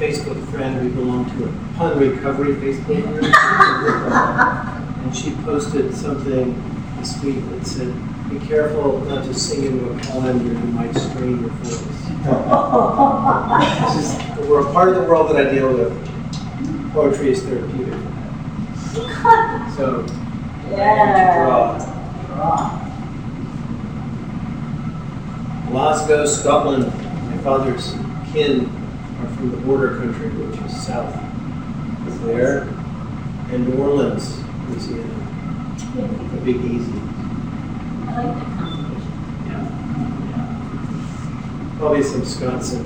Facebook friend. We belong to a pun recovery Facebook group. And she posted something this week that said, be careful not to sing into a calendar, you might strain your voice. We're a part of the world that I deal with. Poetry is therapeutic. So, draw. Glasgow, Scotland. My father's kin are from the border country, which is south there. And New Orleans, Louisiana. The Big Easy. I like that combination. Yeah. Probably some Wisconsin.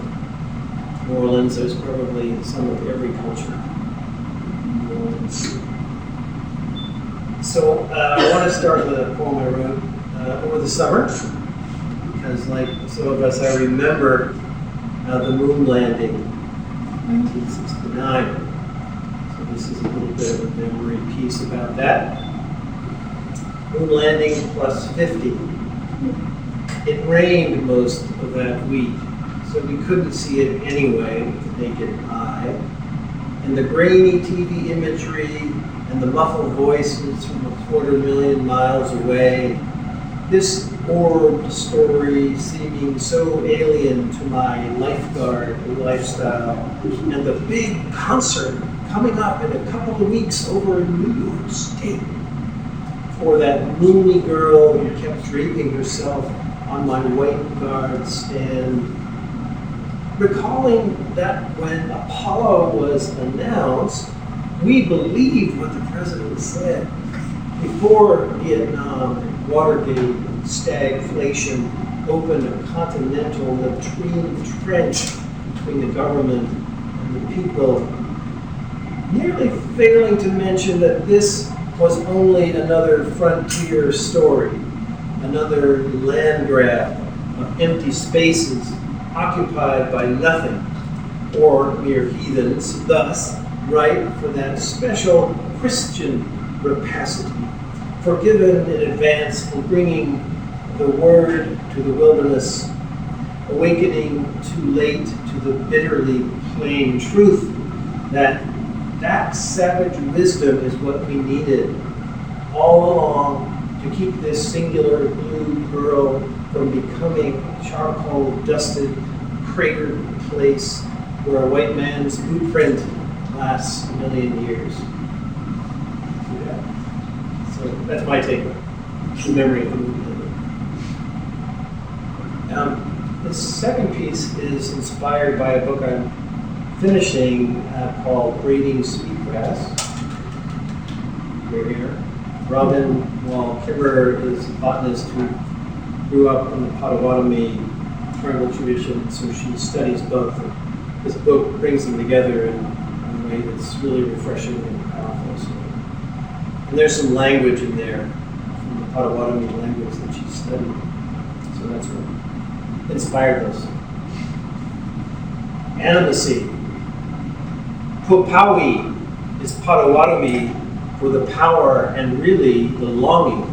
New Orleans, there's probably some of every culture. New Orleans. So I want to start with a poem I wrote over the summer, because like some of us, I remember the moon landing in 1969. So this is a little bit of a memory piece about that. Moon landing plus 50. It rained most of that week, so we couldn't see it anyway with the naked eye. And the grainy TV imagery and the muffled voices from 250,000 miles away, this orbed story seeming so alien to my lifeguard lifestyle, and the big concert coming up in a couple of weeks over in New York State, or that moony girl who kept draping herself on my white guard stand. Recalling that when Apollo was announced, we believed what the president said. Before Vietnam and Watergate and stagflation opened a continental latrine trench between the government and the people, nearly failing to mention that this was only another frontier story, another land grab of empty spaces occupied by nothing or mere heathens, thus ripe for that special Christian rapacity, forgiven in advance for bringing the word to the wilderness, awakening too late to the bitterly plain truth that savage wisdom is what we needed all along to keep this singular blue pearl from becoming charcoal-dusted, cratered place where a white man's blueprint lasts a million years. Yeah. So that's my take on the memory of the movement. The second piece is inspired by a book I'm finishing called Braiding Sweetgrass. Here. Robin Wall Kimmerer is a botanist who grew up in the Potawatomi tribal tradition, so she studies both. This book brings them together in a way that's really refreshing and powerful. So. And there's some language in there from the Potawatomi language that she studied. So that's what inspired this. Animacy. Pupawi is Potawatomi for the power and really the longing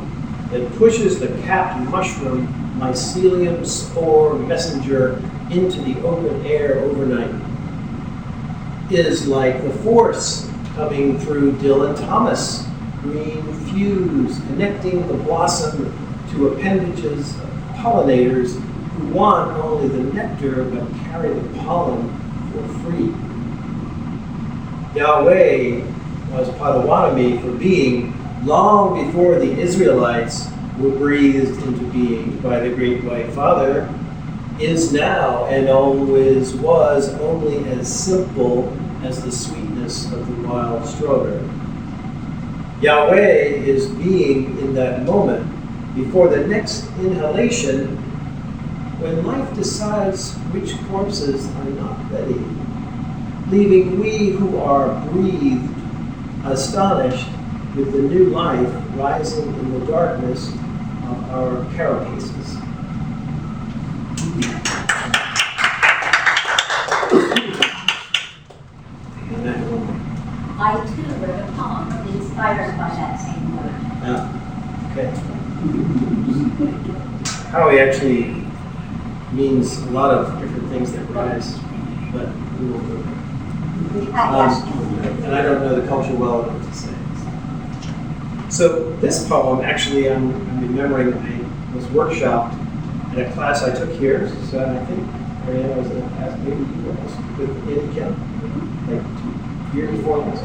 that pushes the capped mushroom mycelium spore messenger into the open air overnight. Is like the force coming through Dylan Thomas, green fuse, connecting the blossom to appendages of pollinators who want only the nectar but carry the pollen for free. Yahweh was Potawatomi for being long before the Israelites were breathed into being by the Great White Father, is now and always was only as simple as the sweetness of the wild strawberry. Yahweh is being in that moment before the next inhalation when life decides which corpses are not ready, leaving we who are breathed astonished with the new life rising in the darkness of our carapaces. I too wrote a poem inspired by that same word. Yeah. Okay. Howie actually means a lot of different things that rise, but we will go there. And I don't know the culture well enough to say. So this poem, actually, I'm remembering I was workshopped at a class I took here. So I think Marianne was in a class, maybe you were with Eddie Kemp, like 2 years before last,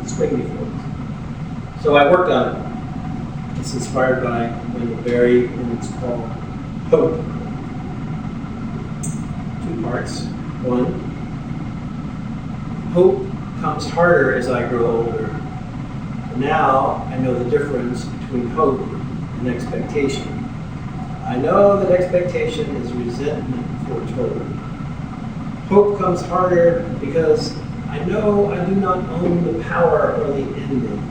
spring before this. So I worked on it. It's inspired by Wendell Berry, and it's called Hope. 2 parts. 1, hope comes harder as I grow older. Now I know the difference between hope and expectation. I know that expectation is resentment foretold. Hope comes harder because I know I do not own the power or the ending.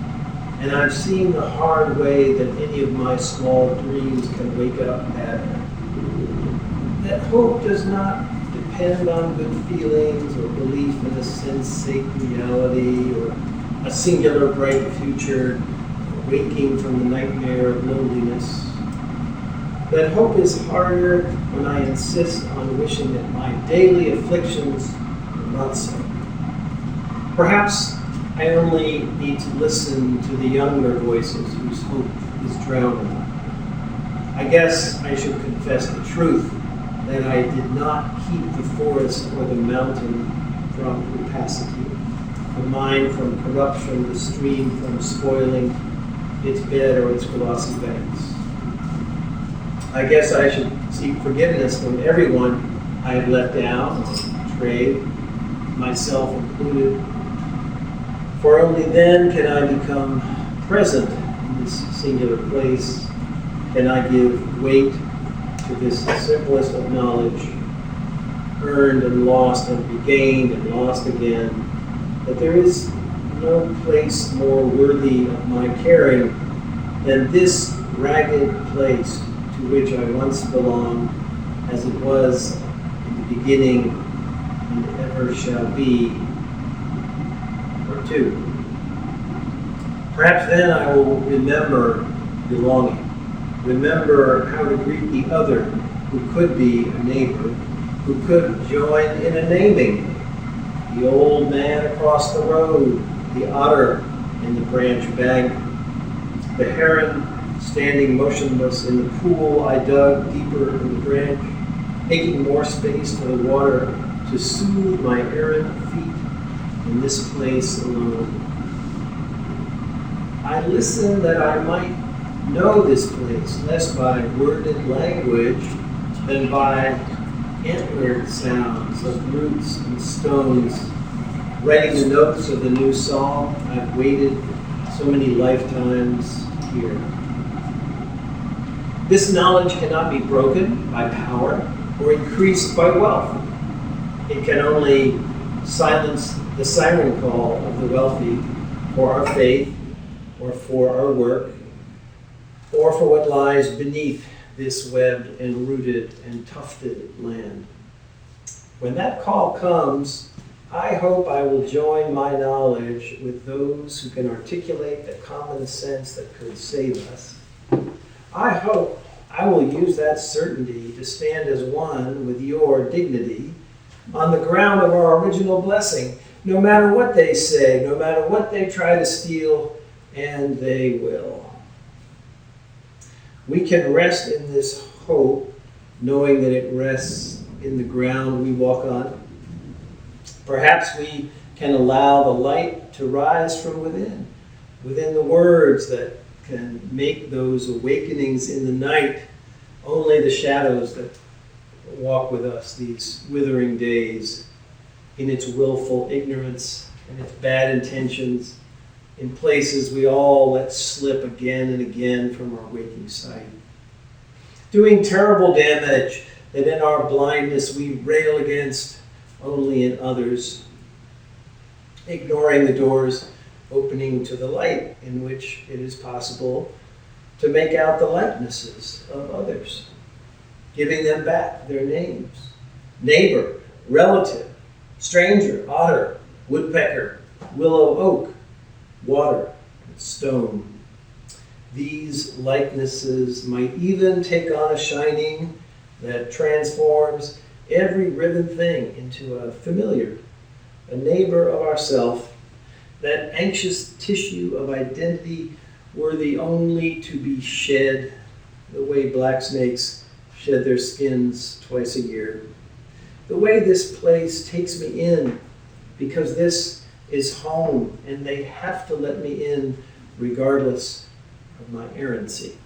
And I've seen the hard way that any of my small dreams can wake up at. That hope does not depend on good feelings or belief in a sensate reality or a singular bright future, or waking from the nightmare of loneliness. That hope is harder when I insist on wishing that my daily afflictions were not so. Perhaps I only need to listen to the younger voices whose hope is drowning. I guess I should confess the truth that I did not keep the forest or the mountain from capacity, the mine from corruption, the stream from spoiling its bed or its glossy banks. I guess I should seek forgiveness from everyone I have let down or betrayed, myself included. For only then can I become present in this singular place, can I give weight to this simplest of knowledge, earned and lost and regained and lost again, that there is no place more worthy of my caring than this ragged place to which I once belonged, as it was in the beginning and ever shall be. Or 2. Perhaps then I will remember belonging, remember how to greet the other who could be a neighbor, who could join in a naming, the old man across the road, the otter in the branch bank, the heron standing motionless in the pool I dug deeper in the branch, making more space for the water to soothe my errant feet in this place alone. I listen that I might know this place less by worded language than by antlered sounds of roots and stones, writing the notes of the new song I've waited so many lifetimes to hear. This knowledge cannot be broken by power or increased by wealth. It can only silence the siren call of the wealthy for our faith or for our work or for what lies beneath this webbed and rooted and tufted land. When that call comes, I hope I will join my knowledge with those who can articulate the common sense that could save us. I hope I will use that certainty to stand as one with your dignity on the ground of our original blessing, no matter what they say, no matter what they try to steal, and they will. We can rest in this hope, knowing that it rests in the ground we walk on. Perhaps we can allow the light to rise from within the words that can make those awakenings in the night only the shadows that walk with us these withering days in its willful ignorance and its bad intentions, in places we all let slip again and again from our waking sight, doing terrible damage that in our blindness we rail against only in others, ignoring the doors opening to the light in which it is possible to make out the likenesses of others, giving them back their names: neighbor, relative, stranger, otter, woodpecker, willow, oak, water, and stone. These likenesses might even take on a shining that transforms every riven thing into a familiar, a neighbor of ourself, that anxious tissue of identity worthy only to be shed the way black snakes shed their skins twice a year. The way this place takes me in because this is home and they have to let me in regardless of my errancy.